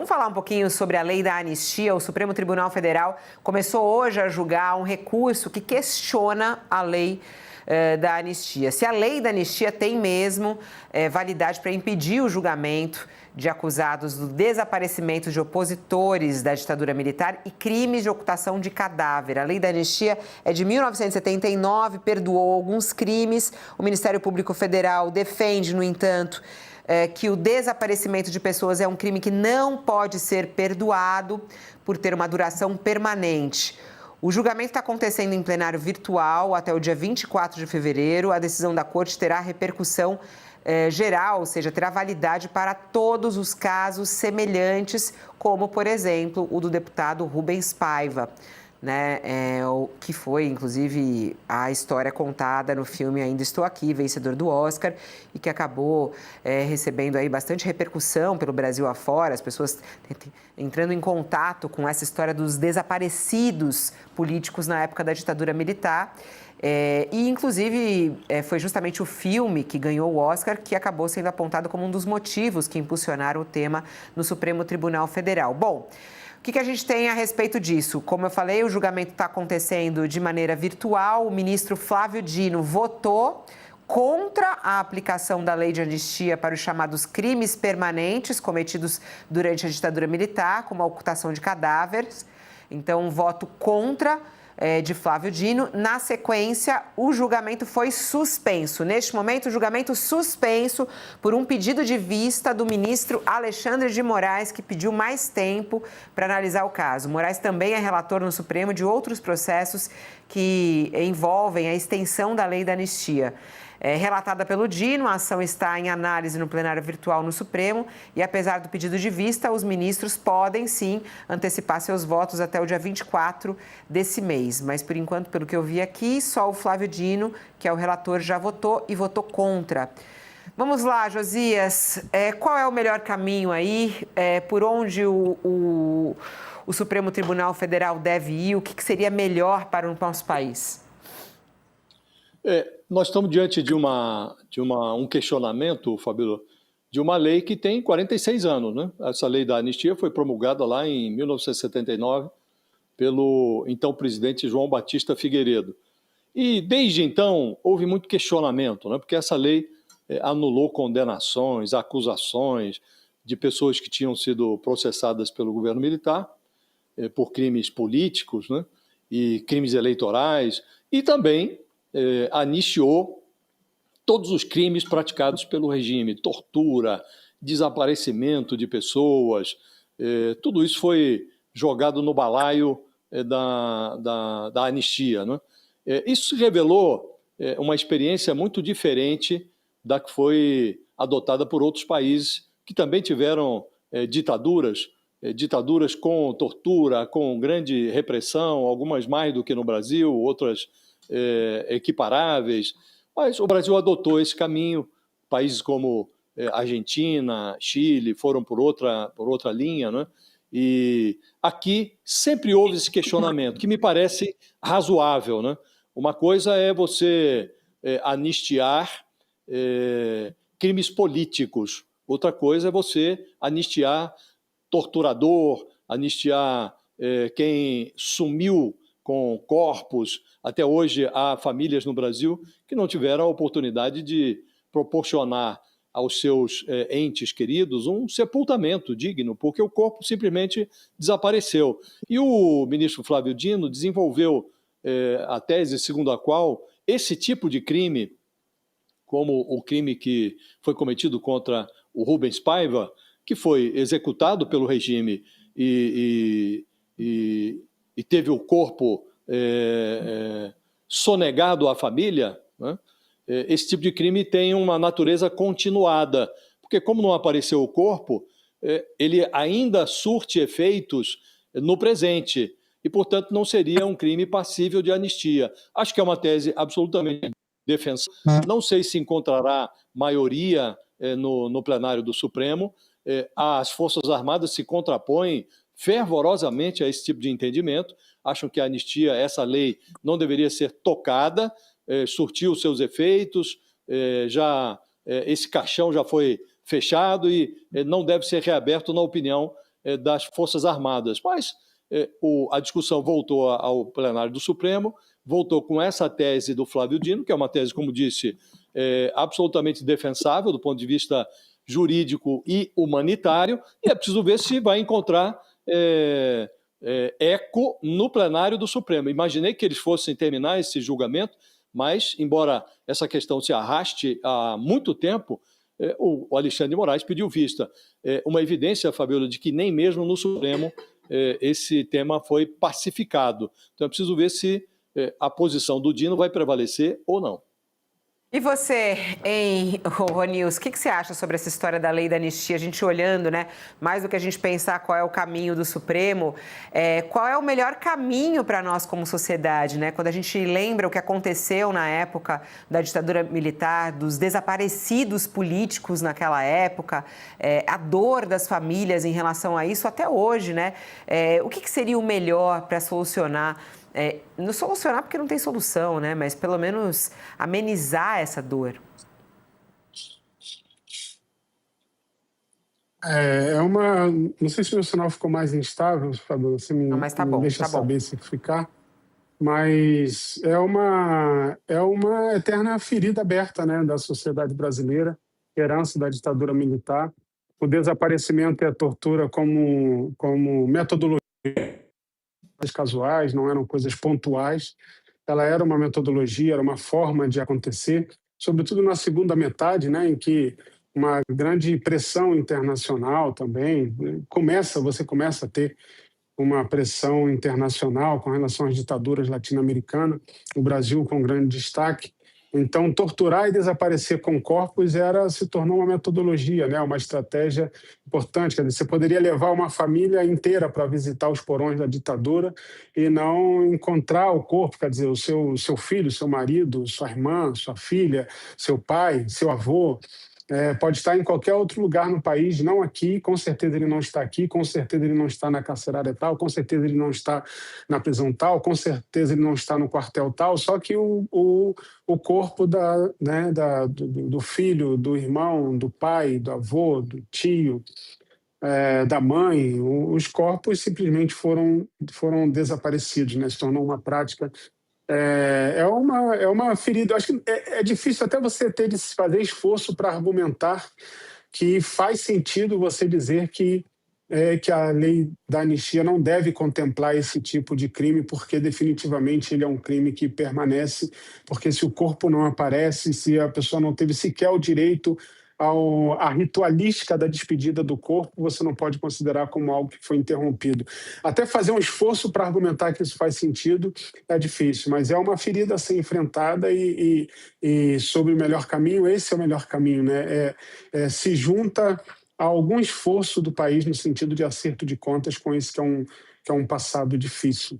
Vamos falar um pouquinho sobre a lei da anistia. O Supremo Tribunal Federal começou hoje a julgar um recurso que questiona a lei da anistia. Se a lei da anistia tem mesmo validade para impedir o julgamento de acusados do desaparecimento de opositores da ditadura militar e crimes de ocultação de cadáver. A lei da anistia é de 1979, perdoou alguns crimes. O Ministério Público Federal defende, no entanto, que o desaparecimento de pessoas é um crime que não pode ser perdoado por ter uma duração permanente. O julgamento está acontecendo em plenário virtual até o dia 24 de fevereiro. A decisão da Corte terá repercussão geral, ou seja, terá validade para todos os casos semelhantes, como, por exemplo, o do deputado Rubens Paiva, né, que foi, inclusive, a história contada no filme Ainda Estou Aqui, vencedor do Oscar, e que acabou recebendo aí bastante repercussão pelo Brasil afora, as pessoas entrando em contato com essa história dos desaparecidos políticos na época da ditadura militar. E, inclusive, foi justamente o filme que ganhou o Oscar que acabou sendo apontado como um dos motivos que impulsionaram o tema no Supremo Tribunal Federal. Bom, o que a gente tem a respeito disso? Como eu falei, o julgamento está acontecendo de maneira virtual. O ministro Flávio Dino votou contra a aplicação da lei de anistia para os chamados crimes permanentes cometidos durante a ditadura militar, como a ocultação de cadáveres. Então, um voto contra de Flávio Dino. Na sequência, o julgamento foi suspenso. Neste momento, o julgamento suspenso por um pedido de vista do ministro Alexandre de Moraes, que pediu mais tempo para analisar o caso. Moraes também é relator no Supremo de outros processos que envolvem a extensão da lei da anistia. Relatada pelo Dino, a ação está em análise no plenário virtual no Supremo e, apesar do pedido de vista, os ministros podem, sim, antecipar seus votos até o dia 24 desse mês. Mas, por enquanto, pelo que eu vi aqui, só o Flávio Dino, que é o relator, já votou e votou contra. Vamos lá, Josias, qual é o melhor caminho aí? Por onde o Supremo Tribunal Federal deve ir? O que seria melhor para o nosso país? Nós estamos diante de um questionamento, Fabíola, de uma lei que tem 46 anos, né? Essa lei da anistia foi promulgada lá em 1979 pelo então presidente João Batista Figueiredo. E desde então houve muito questionamento, né? Porque essa lei anulou condenações, acusações de pessoas que tinham sido processadas pelo governo militar por crimes políticos, né? E crimes eleitorais, e também anistiou todos os crimes praticados pelo regime, tortura, desaparecimento de pessoas, tudo isso foi jogado no balaio da anistia, né? Isso revelou uma experiência muito diferente da que foi adotada por outros países que também tiveram ditaduras com tortura, com grande repressão, algumas mais do que no Brasil, outras equiparáveis, mas o Brasil adotou esse caminho. Países como Argentina, Chile foram por outra linha, né? E aqui sempre houve esse questionamento, que me parece razoável, né? Uma coisa é você anistiar crimes políticos, outra coisa é você anistiar torturador, anistiar quem sumiu com corpos. Até hoje há famílias no Brasil que não tiveram a oportunidade de proporcionar aos seus entes queridos um sepultamento digno, porque o corpo simplesmente desapareceu. E o ministro Flávio Dino desenvolveu a tese segundo a qual esse tipo de crime, como o crime que foi cometido contra o Rubens Paiva, que foi executado pelo regime e teve o corpo sonegado à família, né? Esse tipo de crime tem uma natureza continuada, porque como não apareceu o corpo, ele ainda surte efeitos no presente e, portanto, não seria um crime passível de anistia. Acho que é uma tese absolutamente defensável. Não sei se encontrará maioria no plenário do Supremo. As Forças Armadas se contrapõem fervorosamente a esse tipo de entendimento, acham que a anistia, essa lei, não deveria ser tocada, surtiu seus efeitos, esse caixão já foi fechado e não deve ser reaberto, na opinião das Forças Armadas. Mas a discussão voltou ao plenário do Supremo, voltou com essa tese do Flávio Dino, que é uma tese, como disse, absolutamente defensável do ponto de vista jurídico e humanitário, e é preciso ver se vai encontrar eco no plenário do Supremo. Imaginei que eles fossem terminar esse julgamento, mas, embora essa questão se arraste há muito tempo, o Alexandre de Moraes pediu vista. Uma evidência, Fabiola, de que nem mesmo no Supremo esse tema foi pacificado. Então é preciso ver se a posição do Dino vai prevalecer ou não. E você, hein, Ronils, o que você acha sobre essa história da lei da anistia? A gente olhando, né, mais do que a gente pensar qual é o caminho do Supremo, qual é o melhor caminho para nós como sociedade, né? Quando a gente lembra o que aconteceu na época da ditadura militar, dos desaparecidos políticos naquela época, a dor das famílias em relação a isso até hoje, né? O que seria o melhor para solucionar? Não solucionar porque não tem solução, né? Mas pelo menos amenizar essa dor. Não sei se o meu sinal ficou mais instável, Fabio, você me, não, mas tá bom, deixa tá saber bom. se ficar. Mas é uma eterna ferida aberta, né, da sociedade brasileira, herança da ditadura militar, o desaparecimento e a tortura como metodologia casuais, não eram coisas pontuais. Ela era uma metodologia, era uma forma de acontecer, sobretudo na segunda metade, né, em que uma grande pressão internacional também você começa a ter uma pressão internacional com relação às ditaduras latino-americanas, o Brasil com grande destaque. Então, torturar e desaparecer com corpos se tornou uma metodologia, né? Uma estratégia importante. Quer dizer, você poderia levar uma família inteira para visitar os porões da ditadura e não encontrar o corpo, quer dizer, o seu filho, seu marido, sua irmã, sua filha, seu pai, seu avô. Pode estar em qualquer outro lugar no país, não aqui, com certeza ele não está aqui, com certeza ele não está na carcerária tal, com certeza ele não está na prisão tal, com certeza ele não está no quartel tal, só que o corpo do filho, do irmão, do pai, do avô, do tio, da mãe, os corpos simplesmente foram desaparecidos, né? Se tornou uma prática. É uma ferida. Eu acho que é difícil até você ter de fazer esforço para argumentar que faz sentido você dizer que a lei da anistia não deve contemplar esse tipo de crime, porque definitivamente ele é um crime que permanece, porque se o corpo não aparece, se a pessoa não teve sequer o direito à ritualística da despedida do corpo, você não pode considerar como algo que foi interrompido. Até fazer um esforço para argumentar que isso faz sentido é difícil, mas é uma ferida a ser enfrentada e sobre o melhor caminho, esse é o melhor caminho, né? Se junta a algum esforço do país no sentido de acerto de contas com esse que é um passado difícil.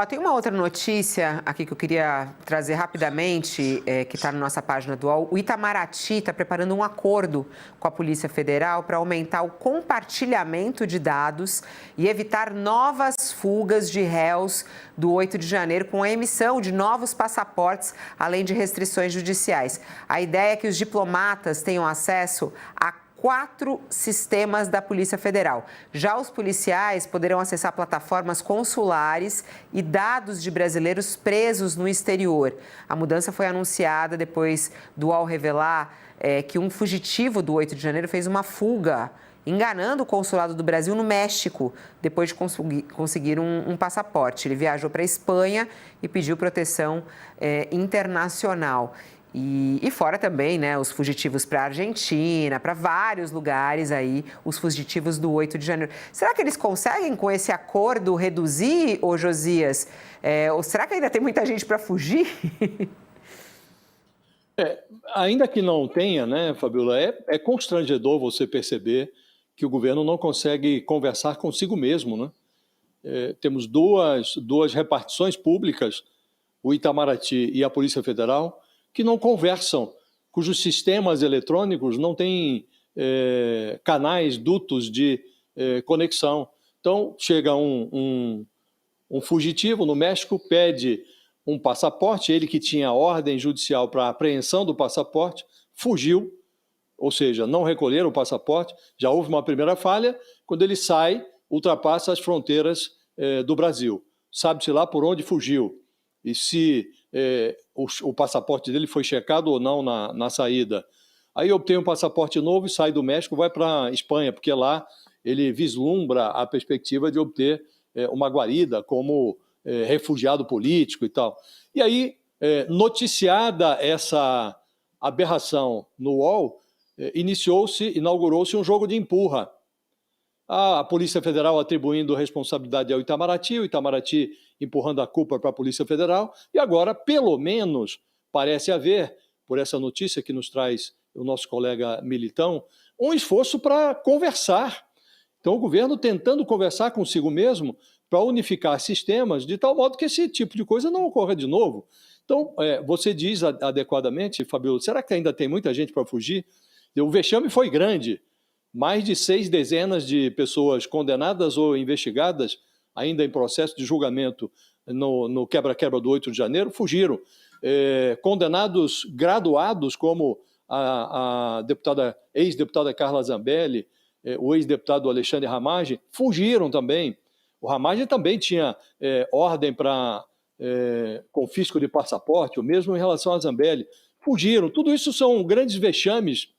Tem uma outra notícia aqui que eu queria trazer rapidamente, que está na nossa página do UOL. O Itamaraty está preparando um acordo com a Polícia Federal para aumentar o compartilhamento de dados e evitar novas fugas de réus do 8 de janeiro com a emissão de novos passaportes, além de restrições judiciais. A ideia é que os diplomatas tenham acesso a 4 sistemas da Polícia Federal. Já os policiais poderão acessar plataformas consulares e dados de brasileiros presos no exterior. A mudança foi anunciada depois do UOL revelar que um fugitivo do 8 de janeiro fez uma fuga, enganando o consulado do Brasil no México, depois de conseguir um passaporte. Ele viajou para a Espanha e pediu proteção internacional. E fora também, né, os fugitivos para a Argentina, para vários lugares aí, os fugitivos do 8 de janeiro. Será que eles conseguem, com esse acordo, reduzir, Josias? Ou será que ainda tem muita gente para fugir? Ainda que não tenha, né, Fabiola, é constrangedor você perceber que o governo não consegue conversar consigo mesmo, né? Temos duas repartições públicas, o Itamaraty e a Polícia Federal, que não conversam, cujos sistemas eletrônicos não têm canais, dutos de conexão. Então, chega um fugitivo no México, pede um passaporte, ele que tinha ordem judicial para apreensão do passaporte, fugiu, ou seja, não recolheram o passaporte, já houve uma primeira falha. quando ele sai, ultrapassa as fronteiras do Brasil. Sabe-se lá por onde fugiu. E se o passaporte dele foi checado ou não na saída. Aí obtém um passaporte novo e sai do México, vai para a Espanha, porque lá ele vislumbra a perspectiva de obter uma guarida como refugiado político e tal. E aí, noticiada essa aberração no UOL, inaugurou-se um jogo de empurra. A Polícia Federal atribuindo responsabilidade ao Itamaraty, o Itamaraty empurrando a culpa para a Polícia Federal, e agora, pelo menos, parece haver, por essa notícia que nos traz o nosso colega Militão, um esforço para conversar. Então, o governo tentando conversar consigo mesmo para unificar sistemas, de tal modo que esse tipo de coisa não ocorra de novo. Então, você diz adequadamente, Fabiola, será que ainda tem muita gente para fugir? O vexame foi grande. Mais de 6 dezenas de pessoas condenadas ou investigadas, ainda em processo de julgamento no quebra-quebra do 8 de janeiro, fugiram. Condenados graduados, como a ex-deputada Carla Zambelli, o ex-deputado Alexandre Ramagem, fugiram também. O Ramagem também tinha ordem para confisco de passaporte, o mesmo em relação a Zambelli. Fugiram. Tudo isso são grandes vexames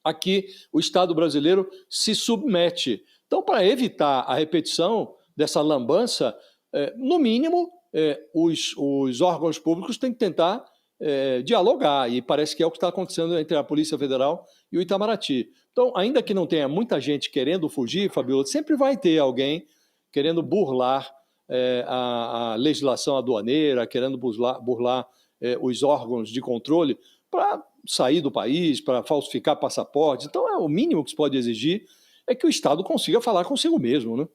a que o Estado brasileiro se submete. Então, para evitar a repetição dessa lambança, no mínimo, os órgãos públicos têm que tentar dialogar, e parece que é o que está acontecendo entre a Polícia Federal e o Itamaraty. Então, ainda que não tenha muita gente querendo fugir, Fabiola, sempre vai ter alguém querendo burlar a legislação aduaneira, querendo burlar os órgãos de controle para sair do país, para falsificar passaportes. Então, o mínimo que se pode exigir é que o Estado consiga falar consigo mesmo, né?